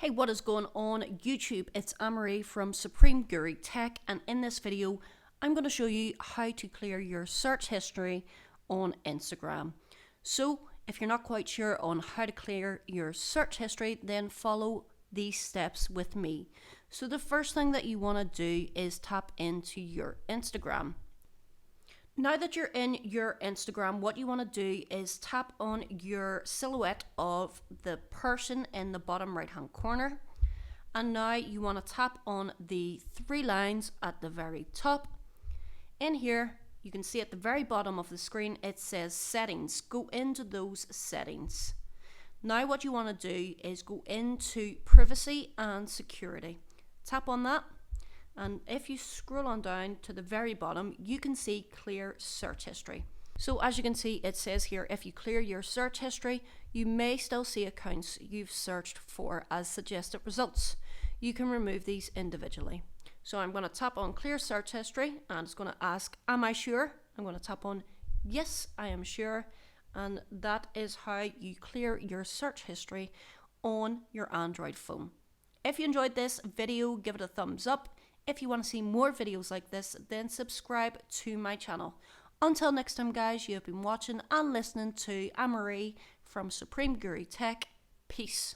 Hey, what is going on YouTube? It's Anne-Marie from Supreme Guru Tech, and in this video I'm going to show you how to clear your search history on Instagram. So if you're not quite sure on how to clear your search history, then follow these steps with me. So the first thing that you want to do is tap into your Instagram. Now that you're in your Instagram, what you want to do is tap on your silhouette of the person in the bottom right hand corner. And now you want to tap on the three lines at the very top. In here, you can see at the very bottom of the screen, it says settings. Go into those settings. Now what you want to do is go into privacy and security. Tap on that. And if you scroll on down to the very bottom, you can see clear search history. So as you can see, it says here, if you clear your search history, you may still see accounts you've searched for as suggested results. You can remove these individually. So I'm going to tap on clear search history and it's going to ask, am I sure? I'm going to tap on yes, I am sure. And that is how you clear your search history on your Android phone. If you enjoyed this video, give it a thumbs up. If you want to see more videos like this, then subscribe to my channel. Until next time, guys, you have been watching and listening to Anne-Marie from Supreme Guru Tech. Peace.